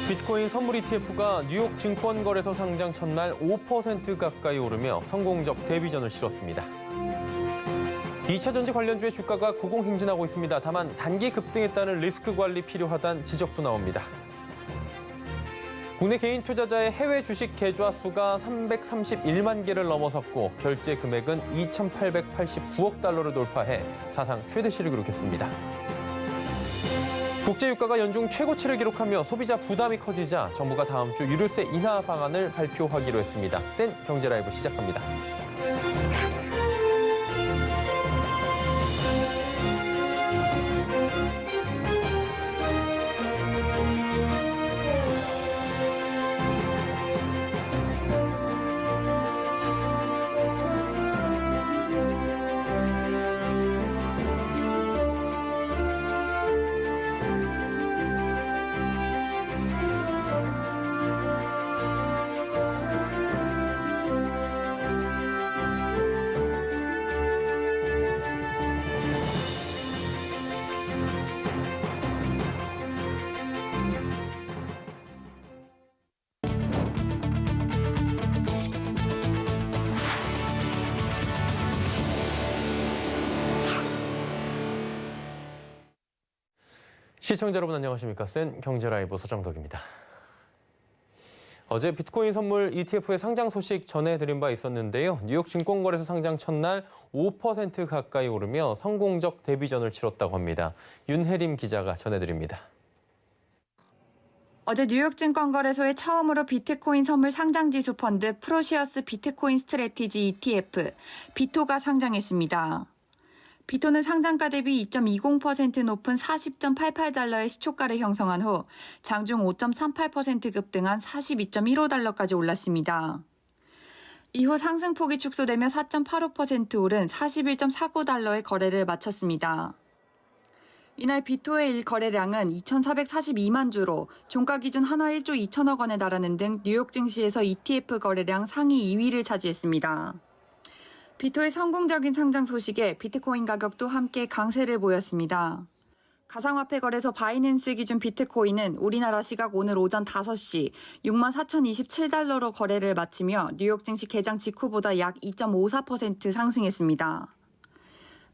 비트코인 선물 ETF가 뉴욕 증권거래소 상장 첫날 5% 가까이 오르며 성공적 데뷔전을 치렀습니다. 2차 전지 관련주의 주가가 고공행진하고 있습니다. 다만 단기 급등에 따른 리스크 관리 필요하다는 지적도 나옵니다. 국내 개인 투자자의 해외 주식 계좌 수가 331만 개를 넘어섰고 결제 금액은 2,889억 달러를 돌파해 사상 최대치를 기록했습니다. 국제 유가가 연중 최고치를 기록하며 소비자 부담이 커지자 정부가 다음 주 유류세 인하 방안을 발표하기로 했습니다. 센 경제 라이브 시작합니다. 시청자 여러분 안녕하십니까? 센 경제라이브 서정덕입니다. 어제 비트코인 선물 ETF의 상장 소식 전해드린 바 있었는데요. 뉴욕 증권거래소 상장 첫날 5% 가까이 오르며 성공적 데뷔전을 치렀다고 합니다. 윤혜림 기자가 전해드립니다. 어제 뉴욕 증권거래소에 처음으로 비트코인 선물 상장지수 펀드 프로시어스 비트코인 스트래티지 ETF, 비토가 상장했습니다. 비토는 상장가 대비 2.20% 높은 40.88달러의 시초가를 형성한 후 장중 5.38% 급등한 42.15달러까지 올랐습니다. 이후 상승폭이 축소되며 4.85% 오른 41.49달러의 거래를 마쳤습니다. 이날 비토의 1거래량은 2,442만 주로 종가 기준 한화 1조 2천억 원에 달하는 등 뉴욕 증시에서 ETF 거래량 상위 2위를 차지했습니다. 비토의 성공적인 상장 소식에 비트코인 가격도 함께 강세를 보였습니다. 가상화폐 거래소 바이낸스 기준 비트코인은 우리나라 시각 오늘 오전 5시 64,027달러로 거래를 마치며 뉴욕 증시 개장 직후보다 약 2.54% 상승했습니다.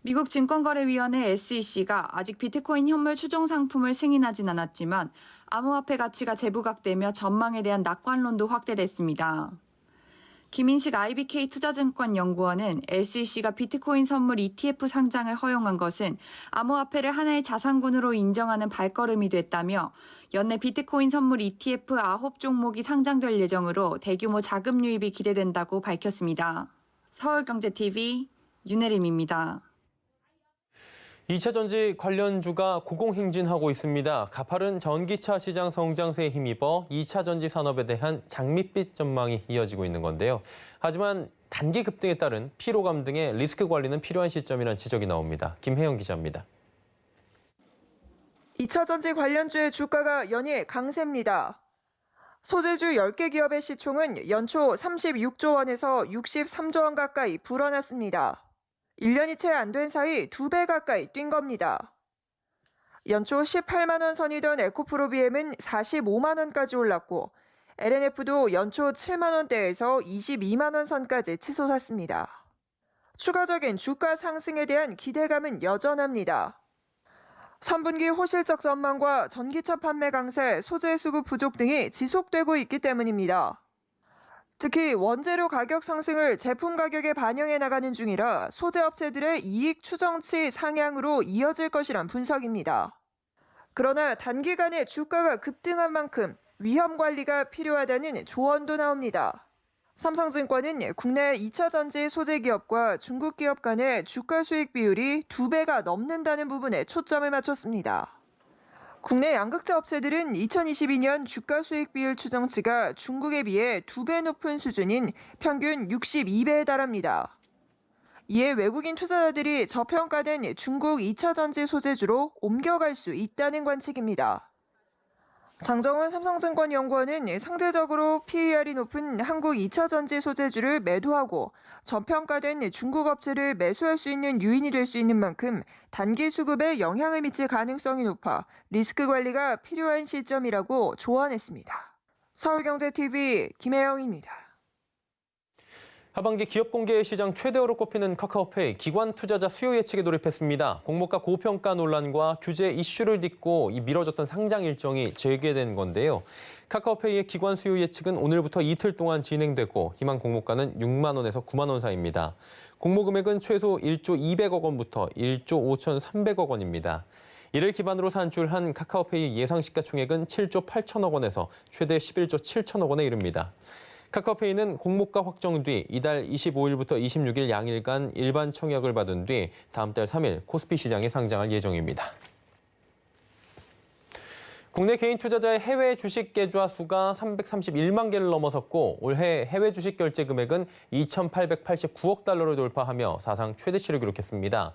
미국 증권거래위원회 SEC가 아직 비트코인 현물 추종 상품을 승인하진 않았지만 암호화폐 가치가 재부각되며 전망에 대한 낙관론도 확대됐습니다. 김인식 IBK 투자증권 연구원은 SEC가 비트코인 선물 ETF 상장을 허용한 것은 암호화폐를 하나의 자산군으로 인정하는 발걸음이 됐다며 연내 비트코인 선물 ETF 9종목이 상장될 예정으로 대규모 자금 유입이 기대된다고 밝혔습니다. 서울경제TV 윤혜림입니다. 2차 전지 관련주가 고공행진하고 있습니다. 가파른 전기차 시장 성장세에 힘입어 2차 전지 산업에 대한 장밋빛 전망이 이어지고 있는 건데요. 하지만 단기 급등에 따른 피로감 등의 리스크 관리는 필요한 시점이라는 지적이 나옵니다. 김혜영 기자입니다. 2차 전지 관련주의 주가가 연일 강세입니다. 소재주 10개 기업의 시총은 연초 36조 원에서 63조 원 가까이 불어났습니다. 1년이 채 안 된 사이 2배 가까이 뛴 겁니다. 연초 18만 원 선이던 에코프로비엠은 45만 원까지 올랐고 LNF도 연초 7만 원대에서 22만 원 선까지 치솟았습니다. 추가적인 주가 상승에 대한 기대감은 여전합니다. 3분기 호실적 전망과 전기차 판매 강세, 소재 수급 부족 등이 지속되고 있기 때문입니다. 특히 원재료 가격 상승을 제품 가격에 반영해 나가는 중이라 소재 업체들의 이익 추정치 상향으로 이어질 것이란 분석입니다. 그러나 단기간에 주가가 급등한 만큼 위험 관리가 필요하다는 조언도 나옵니다. 삼성증권은 국내 2차 전지 소재 기업과 중국 기업 간의 주가 수익 비율이 2배가 넘는다는 부분에 초점을 맞췄습니다. 국내 양극재 업체들은 2022년 주가 수익 비율 추정치가 중국에 비해 2배 높은 수준인 평균 62배에 달합니다. 이에 외국인 투자자들이 저평가된 중국 2차 전지 소재주로 옮겨갈 수 있다는 관측입니다. 장정훈 삼성증권 연구원은 상대적으로 PER이 높은 한국 2차 전지 소재주를 매도하고 저평가된 중국 업체를 매수할 수 있는 유인이 될 수 있는 만큼 단기 수급에 영향을 미칠 가능성이 높아 리스크 관리가 필요한 시점이라고 조언했습니다. 서울경제TV 김혜영입니다. 하반기 기업 공개 시장 최대어로 꼽히는 카카오페이 기관 투자자 수요 예측에 돌입했습니다. 공모가 고평가 논란과 규제 이슈를 딛고 미뤄졌던 상장 일정이 재개된 건데요. 카카오페이의 기관 수요 예측은 오늘부터 이틀 동안 진행되고 희망 공모가는 6만 원에서 9만 원 사이입니다. 공모 금액은 최소 1조 200억 원부터 1조 5,300억 원입니다. 이를 기반으로 산출한 카카오페이 예상 시가총액은 7조 8천억 원에서 최대 11조 7천억 원에 이릅니다. 카카오페이는 공모가 확정 뒤 이달 25일부터 26일 양일간 일반 청약을 받은 뒤 다음 달 3일 코스피 시장에 상장할 예정입니다. 국내 개인 투자자의 해외 주식 계좌 수가 331만 개를 넘어섰고 올해 해외 주식 결제 금액은 2,889억 달러를 돌파하며 사상 최대치를 기록했습니다.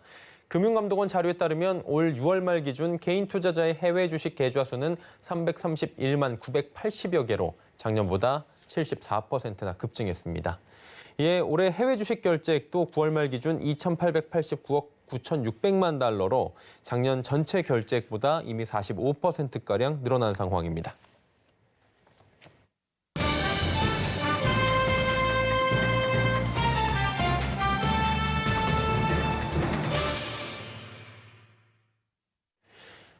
금융감독원 자료에 따르면 올 6월 말 기준 개인 투자자의 해외 주식 계좌 수는 331만 980여 개로 작년보다 74%나 급증했습니다. 이에 올해 해외 주식 결제액도 9월 말 기준 2,889억 9,600만 달러로 작년 전체 결제액보다 이미 45%가량 늘어난 상황입니다.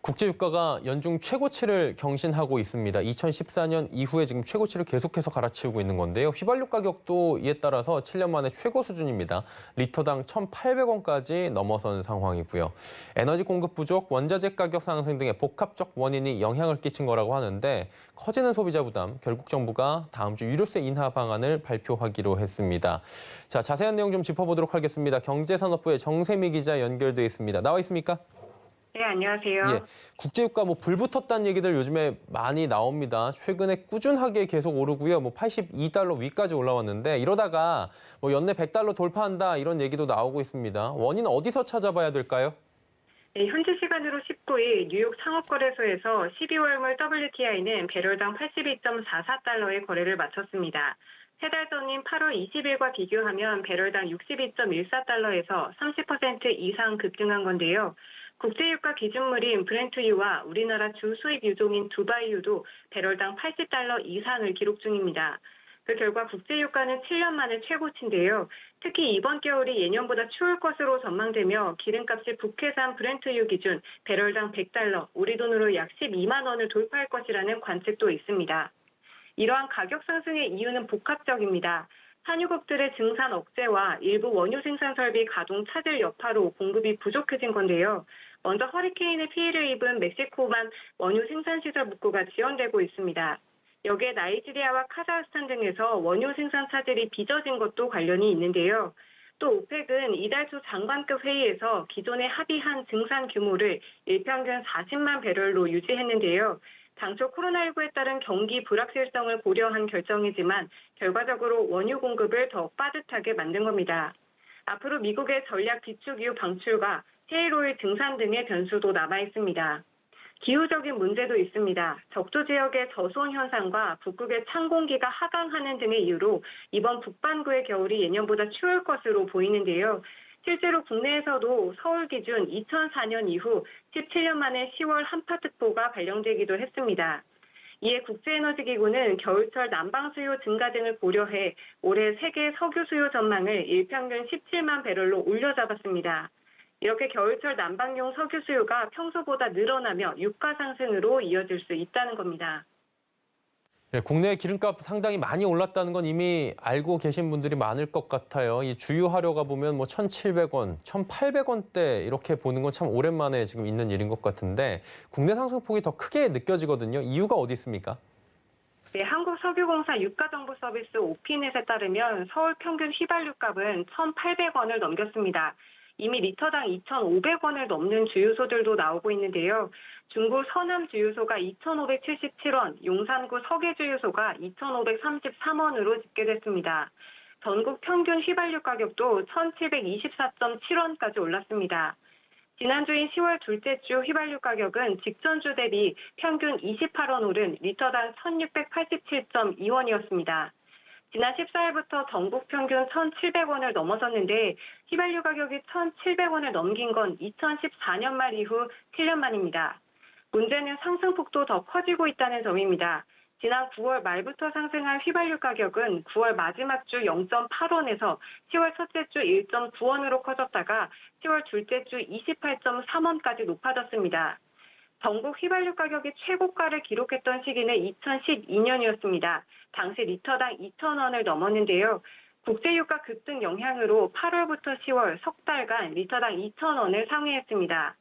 국제유가가 연중 최고치를 경신하고 있습니다. 2014년 이후에 지금 최고치를 계속해서 갈아치우고 있는 건데요. 휘발유 가격도 이에 따라서 7년 만에 최고 수준입니다. 리터당 1,800원까지 넘어선 상황이고요. 에너지 공급 부족, 원자재 가격 상승 등의 복합적 원인이 영향을 끼친 거라고 하는데 커지는 소비자 부담, 결국 정부가 다음 주 유류세 인하 방안을 발표하기로 했습니다. 자, 자세한 내용 좀 짚어보도록 하겠습니다. 경제산업부의 정세미 기자 연결돼 있습니다. 나와 있습니까? 네, 안녕하세요. 예, 국제유가 불 붙었다는 얘기들 요즘에 많이 나옵니다. 최근에 꾸준하게 계속 오르고요. 82달러 위까지 올라왔는데 이러다가 연내 100달러 돌파한다 이런 얘기도 나오고 있습니다. 원인은 어디서 찾아봐야 될까요? 네, 현지 시간으로 19일 뉴욕 상업거래소에서 12월물 WTI는 배럴당 82.44달러의 거래를 마쳤습니다. 세 달 전인 8월 20일과 비교하면 배럴당 62.14달러에서 30% 이상 급등한 건데요. 국제유가 기준물인 브렌트유와 우리나라 주 수입 유종인 두바이유도 배럴당 80달러 이상을 기록 중입니다. 그 결과 국제유가는 7년 만에 최고치인데요. 특히 이번 겨울이 예년보다 추울 것으로 전망되며 기름값이 북해산 브렌트유 기준 배럴당 100달러, 우리 돈으로 약 12만 원을 돌파할 것이라는 관측도 있습니다. 이러한 가격 상승의 이유는 복합적입니다. 산유국들의 증산 억제와 일부 원유 생산 설비 가동 차질 여파로 공급이 부족해진 건데요. 먼저 허리케인의 피해를 입은 멕시코만 원유 생산 시설 복구가 지연되고 있습니다. 여기에 나이지리아와 카자흐스탄 등에서 원유 생산 차질이 빚어진 것도 관련이 있는데요. 또 오펙은 이달 초 장관급 회의에서 기존에 합의한 증산 규모를 일평균 40만 배럴로 유지했는데요. 당초 코로나19에 따른 경기 불확실성을 고려한 결정이지만 결과적으로 원유 공급을 더 빠듯하게 만든 겁니다. 앞으로 미국의 전략 비축유 방출과 셰일오일 증산 등의 변수도 남아 있습니다. 기후적인 문제도 있습니다. 적조 지역의 저수온 현상과 북극의 찬 공기가 하강하는 등의 이유로 이번 북반구의 겨울이 예년보다 추울 것으로 보이는데요. 실제로 국내에서도 서울 기준 2004년 이후 17년 만에 10월 한파특보가 발령되기도 했습니다. 이에 국제에너지기구는 겨울철 난방 수요 증가 등을 고려해 올해 세계 석유 수요 전망을 일평균 17만 배럴로 올려잡았습니다. 이렇게 겨울철 난방용 석유 수요가 평소보다 늘어나며 유가 상승으로 이어질 수 있다는 겁니다. 네, 국내 기름값 상당히 많이 올랐다는 건 이미 알고 계신 분들이 많을 것 같아요. 이 주유 하려가 보면 1,700원, 1,800원대 이렇게 보는 건 참 오랜만에 지금 있는 일인 것 같은데 국내 상승폭이 더 크게 느껴지거든요. 이유가 어디 있습니까? 네, 한국석유공사 유가정보서비스 오피넷에 따르면 서울 평균 휘발유값은 1,800원을 넘겼습니다. 이미 리터당 2,500원을 넘는 주유소들도 나오고 있는데요. 중구 서남 주유소가 2,577원, 용산구 서계 주유소가 2,533원으로 집계됐습니다. 전국 평균 휘발유 가격도 1,724.7원까지 올랐습니다. 지난주인 10월 둘째 주 휘발유 가격은 직전주 대비 평균 28원 오른 리터당 1,687.2원이었습니다. 지난 14일부터 전국 평균 1,700원을 넘어섰는데 휘발유 가격이 1,700원을 넘긴 건 2014년 말 이후 7년 만입니다. 문제는 상승폭도 더 커지고 있다는 점입니다. 지난 9월 말부터 상승한 휘발유 가격은 9월 마지막 주 0.8원에서 10월 첫째 주 1.9원으로 커졌다가 10월 둘째 주 28.3원까지 높아졌습니다. 전국 휘발유 가격이 최고가를 기록했던 시기는 2012년이었습니다. 당시 리터당 2,000원을 넘었는데요. 국제유가 급등 영향으로 8월부터 10월 석 달간 리터당 2,000원을 상회했습니다.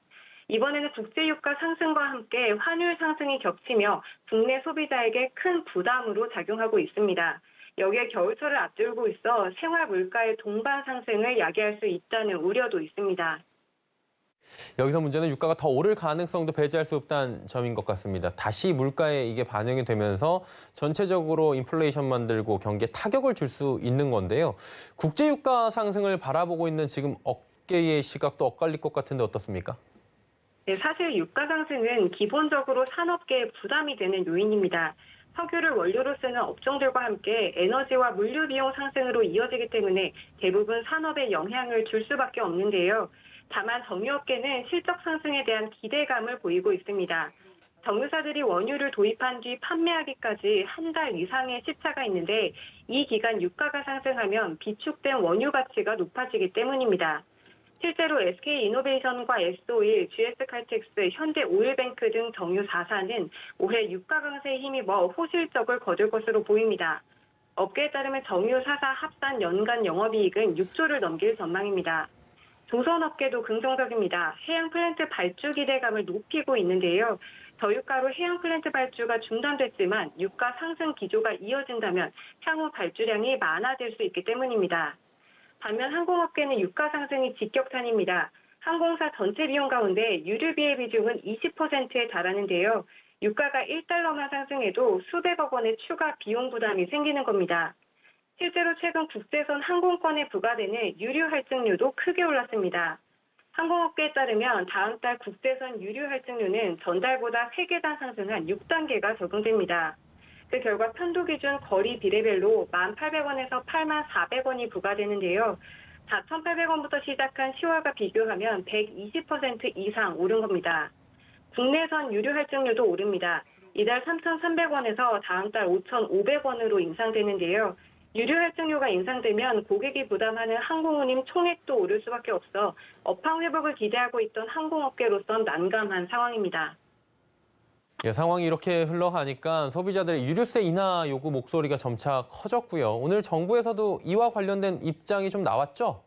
이번에는 국제유가 상승과 함께 환율 상승이 겹치며 국내 소비자에게 큰 부담으로 작용하고 있습니다. 여기에 겨울철을 앞두고 있어 생활 물가의 동반 상승을 야기할 수 있다는 우려도 있습니다. 여기서 문제는 유가가 더 오를 가능성도 배제할 수 없다는 점인 것 같습니다. 다시 물가에 이게 반영이 되면서 전체적으로 인플레이션 만들고 경기에 타격을 줄 수 있는 건데요. 국제유가 상승을 바라보고 있는 지금 업계의 시각도 엇갈릴 것 같은데 어떻습니까? 네, 사실 유가 상승은 기본적으로 산업계에 부담이 되는 요인입니다. 석유를 원료로 쓰는 업종들과 함께 에너지와 물류 비용 상승으로 이어지기 때문에 대부분 산업에 영향을 줄 수밖에 없는데요. 다만 정유업계는 실적 상승에 대한 기대감을 보이고 있습니다. 정유사들이 원유를 도입한 뒤 판매하기까지 한 달 이상의 시차가 있는데 이 기간 유가가 상승하면 비축된 원유 가치가 높아지기 때문입니다. 실제로 SK이노베이션과 S-오일, GS칼텍스, 현대오일뱅크 등 정유사사는 올해 유가 강세에 힘입어 호실적을 거둘 것으로 보입니다. 업계에 따르면 정유사사 합산 연간 영업이익은 6조를 넘길 전망입니다. 조선업계도 긍정적입니다. 해양 플랜트 발주 기대감을 높이고 있는데요. 저유가로 해양 플랜트 발주가 중단됐지만 유가 상승 기조가 이어진다면 향후 발주량이 많아질 수 있기 때문입니다. 반면 항공업계는 유가 상승이 직격탄입니다. 항공사 전체 비용 가운데 유류비의 비중은 20%에 달하는데요. 유가가 1달러만 상승해도 수백억 원의 추가 비용 부담이 생기는 겁니다. 실제로 최근 국제선 항공권에 부과되는 유류 할증료도 크게 올랐습니다. 항공업계에 따르면 다음 달 국제선 유류 할증료는 전달보다 3계단 상승한 6단계가 적용됩니다. 그 결과 편도 기준 거리 비례별로 1,800원에서 84,000원이 부과되는데요. 4,800원부터 시작한 10월과 비교하면 120% 이상 오른 겁니다. 국내선 유류 할증료도 오릅니다. 이달 3,300원에서 다음 달 5,500원으로 인상되는데요. 유류 할증료가 인상되면 고객이 부담하는 항공운임 총액도 오를 수밖에 없어 업황 회복을 기대하고 있던 항공업계로선 난감한 상황입니다. 예, 상황이 이렇게 흘러가니까 소비자들의 유류세 인하 요구 목소리가 점차 커졌고요. 오늘 정부에서도 이와 관련된 입장이 좀 나왔죠?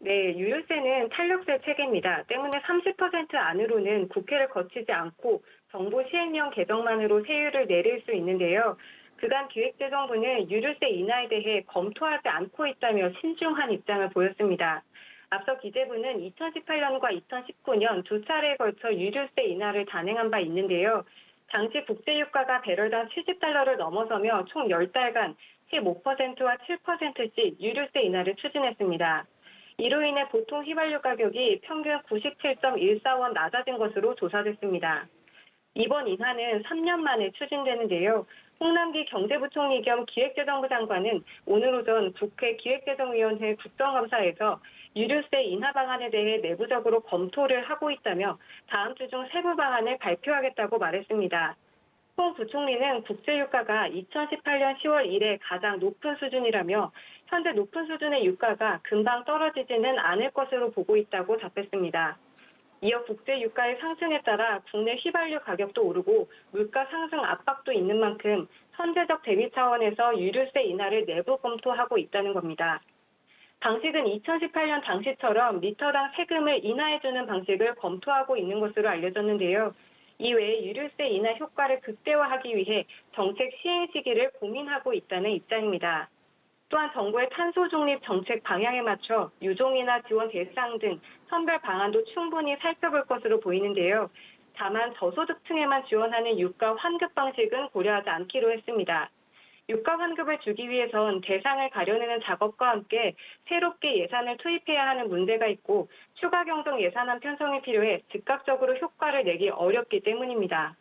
네, 유류세는 탄력세 체계입니다. 때문에 30% 안으로는 국회를 거치지 않고 정부 시행령 개정만으로 세율을 내릴 수 있는데요. 그간 기획재정부는 유류세 인하에 대해 검토하지 않고 있다며 신중한 입장을 보였습니다. 앞서 기재부는 2018년과 2019년 두 차례에 걸쳐 유류세 인하를 단행한 바 있는데요. 당시 국제유가가 배럴당 70달러를 넘어서며 총 10달간 15%와 7%씩 유류세 인하를 추진했습니다. 이로 인해 보통 휘발유 가격이 평균 97.14원 낮아진 것으로 조사됐습니다. 이번 인하는 3년 만에 추진되는데요. 홍남기 경제부총리 겸 기획재정부 장관은 오늘 오전 국회 기획재정위원회 국정감사에서 유류세 인하 방안에 대해 내부적으로 검토를 하고 있다며 다음 주 중 세부 방안을 발표하겠다고 말했습니다. 홍 부총리는 국제유가가 2018년 10월 이래 가장 높은 수준이라며 현재 높은 수준의 유가가 금방 떨어지지는 않을 것으로 보고 있다고 답했습니다. 이어 국제유가의 상승에 따라 국내 휘발유 가격도 오르고 물가 상승 압박도 있는 만큼 선제적 대비 차원에서 유류세 인하를 내부 검토하고 있다는 겁니다. 방식은 2018년 당시처럼 리터당 세금을 인하해주는 방식을 검토하고 있는 것으로 알려졌는데요. 이외에 유류세 인하 효과를 극대화하기 위해 정책 시행 시기를 고민하고 있다는 입장입니다. 또한 정부의 탄소 중립 정책 방향에 맞춰 유종인하 지원 대상 등 선별 방안도 충분히 살펴볼 것으로 보이는데요. 다만 저소득층에만 지원하는 유가 환급 방식은 고려하지 않기로 했습니다. 유가 환급을 주기 위해선 대상을 가려내는 작업과 함께 새롭게 예산을 투입해야 하는 문제가 있고 추가 경정 예산안 편성이 필요해 즉각적으로 효과를 내기 어렵기 때문입니다.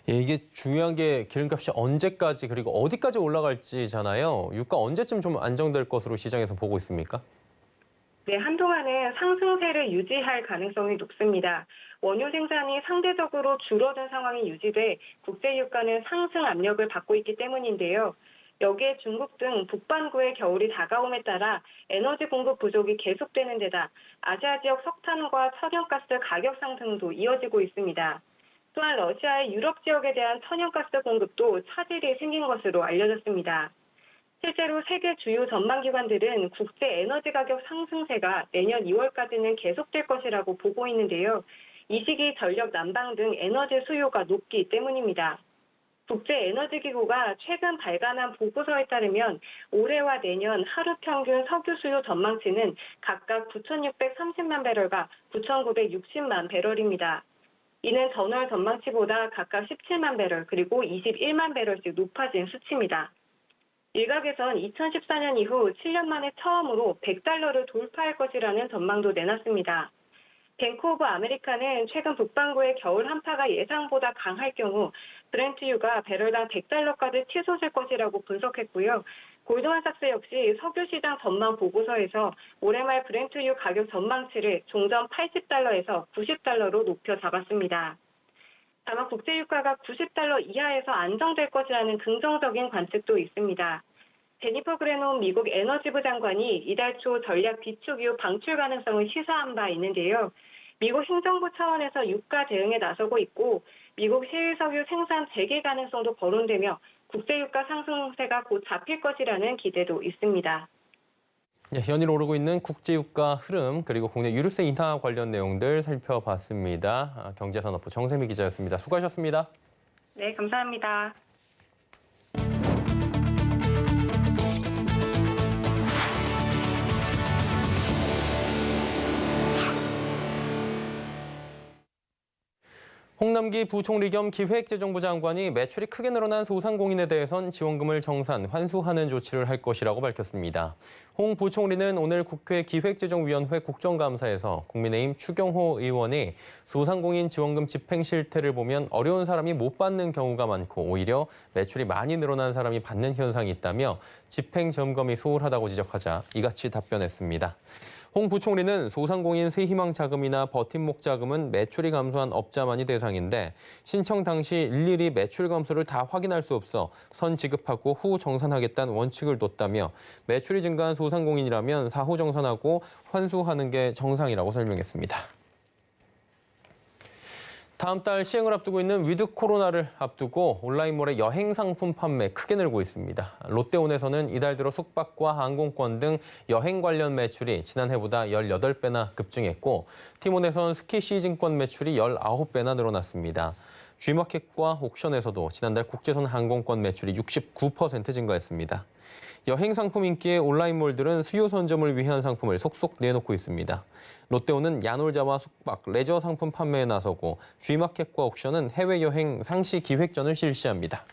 예, 이게 중요한 게 기름값이 언제까지 그리고 어디까지 올라갈지잖아요. 유가 언제쯤 좀 안정될 것으로 시장에서 보고 있습니까? 네, 한동안은 상승세를 유지할 가능성이 높습니다. 원유 생산이 상대적으로 줄어든 상황이 유지돼 국제 유가는 상승 압력을 받고 있기 때문인데요. 여기에 중국 등 북반구의 겨울이 다가옴에 따라 에너지 공급 부족이 계속되는 데다 아시아 지역 석탄과 천연가스 가격 상승도 이어지고 있습니다. 또한 러시아의 유럽 지역에 대한 천연가스 공급도 차질이 생긴 것으로 알려졌습니다. 실제로 세계 주요 전망기관들은 국제 에너지 가격 상승세가 내년 2월까지는 계속될 것이라고 보고 있는데요. 이 시기 전력 난방 등 에너지 수요가 높기 때문입니다. 국제에너지기구가 최근 발간한 보고서에 따르면 올해와 내년 하루 평균 석유 수요 전망치는 각각 9,630만 배럴과 9,960만 배럴입니다. 이는 전월 전망치보다 각각 17만 배럴 그리고 21만 배럴씩 높아진 수치입니다. 일각에선 2014년 이후 7년 만에 처음으로 $100를 돌파할 것이라는 전망도 내놨습니다. 뱅크 오브 아메리카는 최근 북반구의 겨울 한파가 예상보다 강할 경우 브렌트유가 배럴당 $100까지 치솟을 것이라고 분석했고요. 골드만삭스 역시 석유 시장 전망 보고서에서 올해 말 브렌트유 가격 전망치를 종전 $80에서 $90로 높여 잡았습니다. 다만 국제유가가 $90 이하에서 안정될 것이라는 긍정적인 관측도 있습니다. 제니퍼 그레논 미국 에너지부 장관이 이달 초 전략 비축유 방출 가능성을 시사한 바 있는데요. 미국 행정부 차원에서 유가 대응에 나서고 있고 미국 셰일석유 생산 재개 가능성도 거론되며 국제유가 상승세가 곧 잡힐 것이라는 기대도 있습니다. 예, 연일 오르고 있는 국제유가 흐름 그리고 국내 유류세 인하 관련 내용들 살펴봤습니다. 경제산업부 정세미 기자였습니다. 수고하셨습니다. 네, 감사합니다. 홍남기 부총리 겸 기획재정부 장관이 매출이 크게 늘어난 소상공인에 대해선 지원금을 정산, 환수하는 조치를 할 것이라고 밝혔습니다. 홍 부총리는 오늘 국회 기획재정위원회 국정감사에서 국민의힘 추경호 의원이 소상공인 지원금 집행 실태를 보면 어려운 사람이 못 받는 경우가 많고 오히려 매출이 많이 늘어난 사람이 받는 현상이 있다며 집행 점검이 소홀하다고 지적하자 이같이 답변했습니다. 홍 부총리는 소상공인 새희망 자금이나 버팀목 자금은 매출이 감소한 업자만이 대상인데 신청 당시 일일이 매출 감소를 다 확인할 수 없어 선 지급하고 후 정산하겠다는 원칙을 뒀다며 매출이 증가한 소상공인이라면 사후 정산하고 환수하는 게 정상이라고 설명했습니다. 다음 달 시행을 앞두고 있는 위드 코로나를 앞두고 온라인몰의 여행 상품 판매 크게 늘고 있습니다. 롯데온에서는 이달 들어 숙박과 항공권 등 여행 관련 매출이 지난해보다 18배나 급증했고 티몬에선 스키 시즌권 매출이 19배나 늘어났습니다. G마켓과 옥션에서도 지난달 국제선 항공권 매출이 69% 증가했습니다. 여행 상품 인기의 온라인몰들은 수요 선점을 위한 상품을 속속 내놓고 있습니다. 롯데온은 야놀자와 숙박, 레저 상품 판매에 나서고 G마켓과 옥션은 해외여행 상시 기획전을 실시합니다.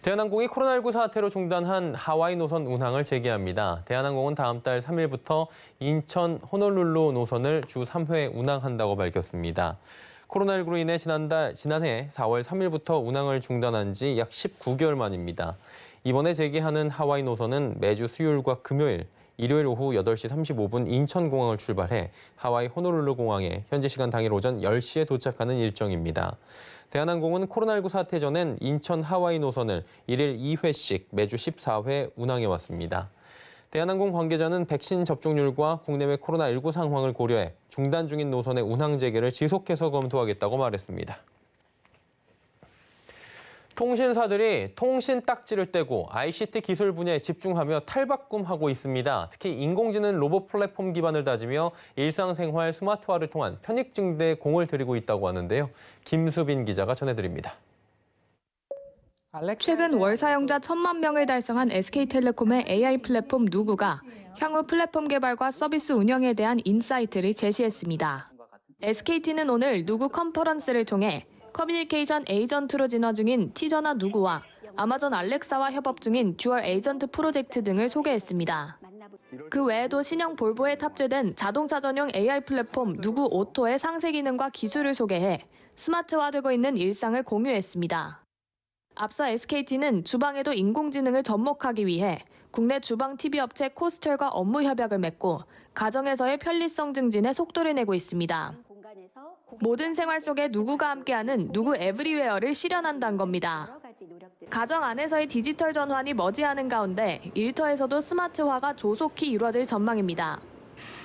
대한항공이 코로나19 사태로 중단한 하와이 노선 운항을 재개합니다. 대한항공은 다음 달 3일부터 인천 호놀룰루 노선을 주 3회 운항한다고 밝혔습니다. 코로나19로 인해 지난해 4월 3일부터 운항을 중단한 지 약 19개월 만입니다. 이번에 재개하는 하와이 노선은 매주 수요일과 금요일, 일요일 오후 8시 35분 인천공항을 출발해 하와이 호놀룰루 공항에 현지 시간 당일 오전 10시에 도착하는 일정입니다. 대한항공은 코로나19 사태 전엔 인천 하와이 노선을 일일 2회씩 매주 14회 운항해왔습니다. 대한항공 관계자는 백신 접종률과 국내외 코로나19 상황을 고려해 중단 중인 노선의 운항 재개를 지속해서 검토하겠다고 말했습니다. 통신사들이 통신 딱지를 떼고 ICT 기술 분야에 집중하며 탈바꿈하고 있습니다. 특히 인공지능 로봇 플랫폼 기반을 다지며 일상생활 스마트화를 통한 편익 증대에 공을 들이고 있다고 하는데요. 김수빈 기자가 전해드립니다. 최근 월 사용자 1,000만 명을 달성한 SK텔레콤의 AI 플랫폼 누구가 향후 플랫폼 개발과 서비스 운영에 대한 인사이트를 제시했습니다. SKT는 오늘 누구 컨퍼런스를 통해 커뮤니케이션 에이전트로 진화 중인 티저나 누구와 아마존 알렉사와 협업 중인 듀얼 에이전트 프로젝트 등을 소개했습니다. 그 외에도 신형 볼보에 탑재된 자동차 전용 AI 플랫폼 누구 오토의 상세 기능과 기술을 소개해 스마트화되고 있는 일상을 공유했습니다. 앞서 SKT는 주방에도 인공지능을 접목하기 위해 국내 주방 TV 업체 코스텔과 업무 협약을 맺고 가정에서의 편리성 증진에 속도를 내고 있습니다. 모든 생활 속에 누구가 함께하는 누구 에브리웨어를 실현한다는 겁니다. 가정 안에서의 디지털 전환이 머지않은 가운데 일터에서도 스마트화가 조속히 이루어질 전망입니다.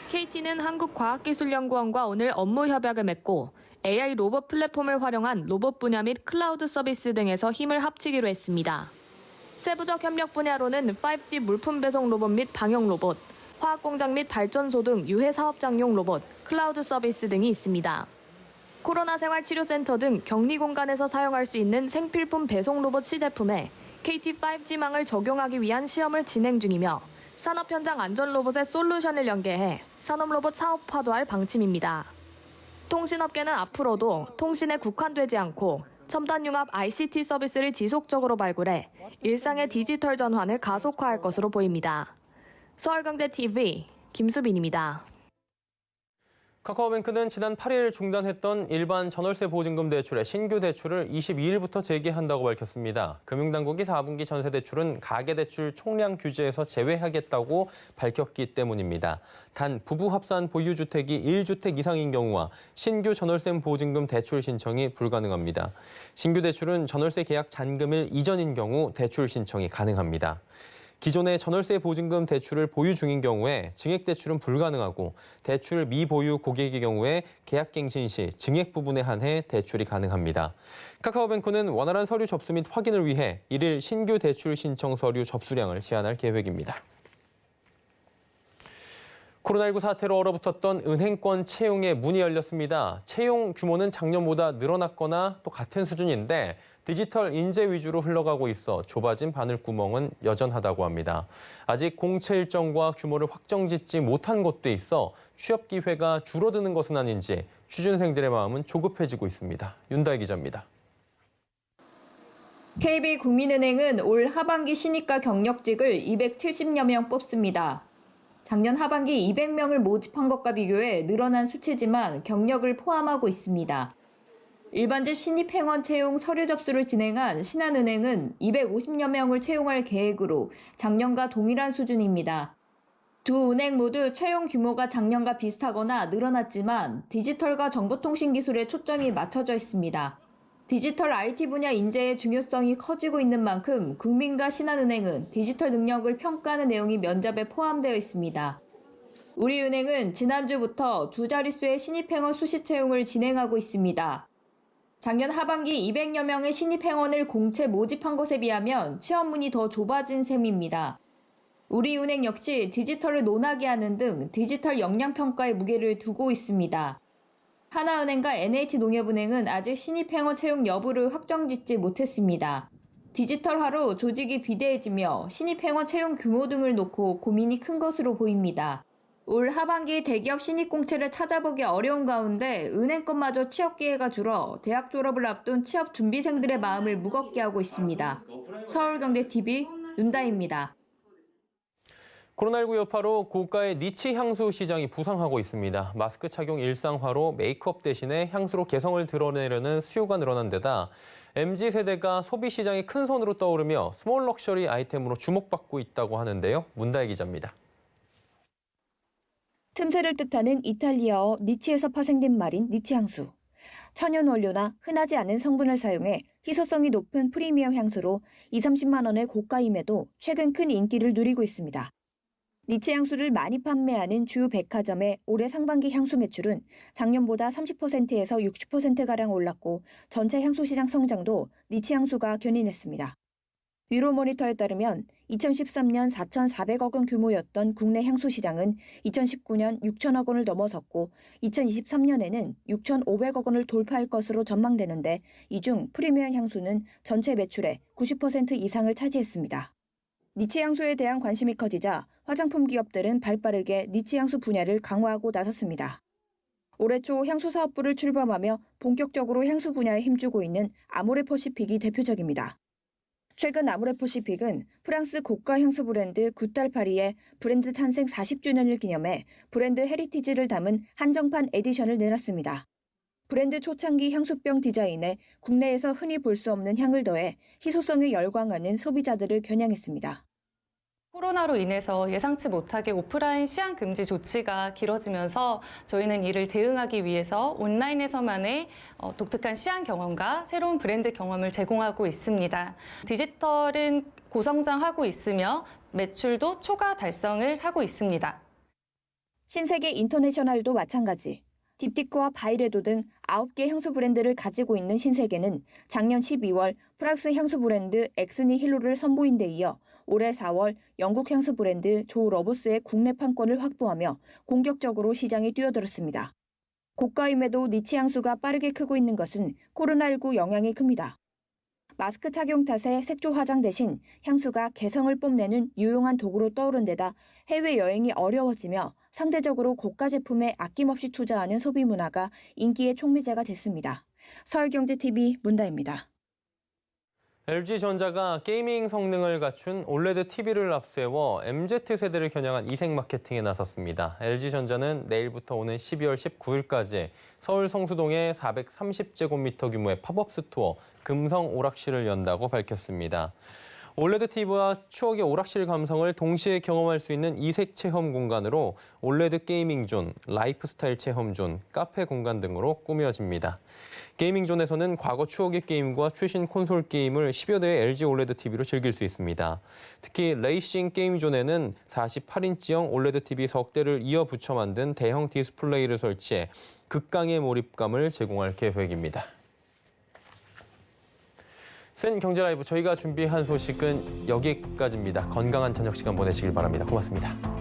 KT는 한국과학기술연구원과 오늘 업무 협약을 맺고 AI 로봇 플랫폼을 활용한 로봇 분야 및 클라우드 서비스 등에서 힘을 합치기로 했습니다. 세부적 협력 분야로는 5G 물품 배송 로봇 및 방역 로봇, 화학공장 및 발전소 등 유해 사업장용 로봇, 클라우드 서비스 등이 있습니다. 코로나 생활치료센터 등 격리 공간에서 사용할 수 있는 생필품 배송 로봇 시제품에 KT 5G망을 적용하기 위한 시험을 진행 중이며 산업 현장 안전 로봇의 솔루션을 연계해 산업 로봇 사업화도 할 방침입니다. 통신업계는 앞으로도 통신에 국한되지 않고 첨단 융합 ICT 서비스를 지속적으로 발굴해 일상의 디지털 전환을 가속화할 것으로 보입니다. 서울경제TV 김수빈입니다. 카카오뱅크는 지난 8일 중단했던 일반 전월세 보증금 대출의 신규 대출을 22일부터 재개한다고 밝혔습니다. 금융당국이 4분기 전세 대출은 가계대출 총량 규제에서 제외하겠다고 밝혔기 때문입니다. 단 부부 합산 보유주택이 1주택 이상인 경우와 신규 전월세 보증금 대출 신청이 불가능합니다. 신규 대출은 전월세 계약 잔금일 이전인 경우 대출 신청이 가능합니다. 기존의 전월세 보증금 대출을 보유 중인 경우에 증액 대출은 불가능하고 대출 미보유 고객의 경우에 계약갱신 시 증액 부분에 한해 대출이 가능합니다. 카카오뱅크는 원활한 서류 접수 및 확인을 위해 1일 신규 대출 신청 서류 접수량을 제한할 계획입니다. 코로나19 사태로 얼어붙었던 은행권 채용의 문이 열렸습니다. 채용 규모는 작년보다 늘어났거나 또 같은 수준인데 디지털 인재 위주로 흘러가고 있어 좁아진 바늘구멍은 여전하다고 합니다. 아직 공채 일정과 규모를 확정짓지 못한 곳도 있어 취업 기회가 줄어드는 것은 아닌지 취준생들의 마음은 조급해지고 있습니다. 윤다희 기자입니다. KB국민은행은 올 하반기 신입과 경력직을 270여 명 뽑습니다. 작년 하반기 200명을 모집한 것과 비교해 늘어난 수치지만 경력을 포함하고 있습니다. 일반직 신입 행원 채용 서류 접수를 진행한 신한은행은 250여 명을 채용할 계획으로 작년과 동일한 수준입니다. 두 은행 모두 채용 규모가 작년과 비슷하거나 늘어났지만 디지털과 정보통신기술에 초점이 맞춰져 있습니다. 디지털 IT 분야 인재의 중요성이 커지고 있는 만큼 국민과 신한은행은 디지털 능력을 평가하는 내용이 면접에 포함되어 있습니다. 우리은행은 지난주부터 두 자릿수의 신입행원 수시 채용을 진행하고 있습니다. 작년 하반기 200여 명의 신입행원을 공채 모집한 것에 비하면 취업문이 더 좁아진 셈입니다. 우리은행 역시 디지털을 논하게 하는 등 디지털 역량평가에 무게를 두고 있습니다. 하나은행과 NH농협은행은 아직 신입행원 채용 여부를 확정짓지 못했습니다. 디지털화로 조직이 비대해지며 신입행원 채용 규모 등을 놓고 고민이 큰 것으로 보입니다. 올 하반기 대기업 신입 공채를 찾아보기 어려운 가운데 은행권마저 취업 기회가 줄어 대학 졸업을 앞둔 취업 준비생들의 마음을 무겁게 하고 있습니다. 서울경제TV 윤다희입니다. 코로나19 여파로 고가의 니치 향수 시장이 부상하고 있습니다. 마스크 착용 일상화로 메이크업 대신에 향수로 개성을 드러내려는 수요가 늘어난 데다 MZ세대가 소비 시장에 큰 손으로 떠오르며 스몰 럭셔리 아이템으로 주목받고 있다고 하는데요. 문다혜 기자입니다. 틈새를 뜻하는 이탈리아어 니치에서 파생된 말인 니치 향수. 천연 원료나 흔하지 않은 성분을 사용해 희소성이 높은 프리미엄 향수로 20-30만 원의 고가임에도 최근 큰 인기를 누리고 있습니다. 니치 향수를 많이 판매하는 주요 백화점의 올해 상반기 향수 매출은 작년보다 30%에서 60%가량 올랐고 전체 향수 시장 성장도 니치 향수가 견인했습니다. 유로모니터에 따르면 2013년 4,400억 원 규모였던 국내 향수 시장은 2019년 6천억 원을 넘어섰고 2023년에는 6,500억 원을 돌파할 것으로 전망되는데 이 중 프리미엄 향수는 전체 매출의 90% 이상을 차지했습니다. 니치 향수에 대한 관심이 커지자 화장품 기업들은 발빠르게 니치 향수 분야를 강화하고 나섰습니다. 올해 초 향수 사업부를 출범하며 본격적으로 향수 분야에 힘주고 있는 아모레퍼시픽이 대표적입니다. 최근 아모레퍼시픽은 프랑스 고가 향수 브랜드 구탈파리의 브랜드 탄생 40주년을 기념해 브랜드 헤리티지를 담은 한정판 에디션을 내놨습니다. 브랜드 초창기 향수병 디자인에 국내에서 흔히 볼 수 없는 향을 더해 희소성에 열광하는 소비자들을 겨냥했습니다. 코로나로 인해서 예상치 못하게 오프라인 시향 금지 조치가 길어지면서 저희는 이를 대응하기 위해서 온라인에서만의 독특한 시향 경험과 새로운 브랜드 경험을 제공하고 있습니다. 디지털은 고성장하고 있으며 매출도 초과 달성을 하고 있습니다. 신세계 인터내셔널도 마찬가지. 딥티크와 바이레도 등 9개 향수 브랜드를 가지고 있는 신세계는 작년 12월 프랑스 향수 브랜드 엑스니 힐로를 선보인 데 이어 올해 4월 영국 향수 브랜드 조 러브스의 국내 판권을 확보하며 공격적으로 시장에 뛰어들었습니다. 고가임에도 니치 향수가 빠르게 크고 있는 것은 코로나19 영향이 큽니다. 마스크 착용 탓에 색조 화장 대신 향수가 개성을 뽐내는 유용한 도구로 떠오른 데다 해외여행이 어려워지며 상대적으로 고가 제품에 아낌없이 투자하는 소비 문화가 인기의 촉매제가 됐습니다. 서울경제TV 문다입니다. LG전자가 게이밍 성능을 갖춘 올레드 TV를 앞세워 MZ세대를 겨냥한 이색 마케팅에 나섰습니다. LG전자는 내일부터 오는 12월 19일까지 서울 성수동에 430제곱미터 규모의 팝업 스토어 금성 오락실을 연다고 밝혔습니다. 올레드 TV와 추억의 오락실 감성을 동시에 경험할 수 있는 이색 체험 공간으로 올레드 게이밍 존, 라이프스타일 체험 존, 카페 공간 등으로 꾸며집니다. 게이밍 존에서는 과거 추억의 게임과 최신 콘솔 게임을 10여 대의 LG 올레드 TV로 즐길 수 있습니다. 특히 레이싱 게임 존에는 48인치형 올레드 TV 석 대를 이어 붙여 만든 대형 디스플레이를 설치해 극강의 몰입감을 제공할 계획입니다. 센 경제 라이브 저희가 준비한 소식은 여기까지입니다. 건강한 저녁 시간 보내시길 바랍니다. 고맙습니다.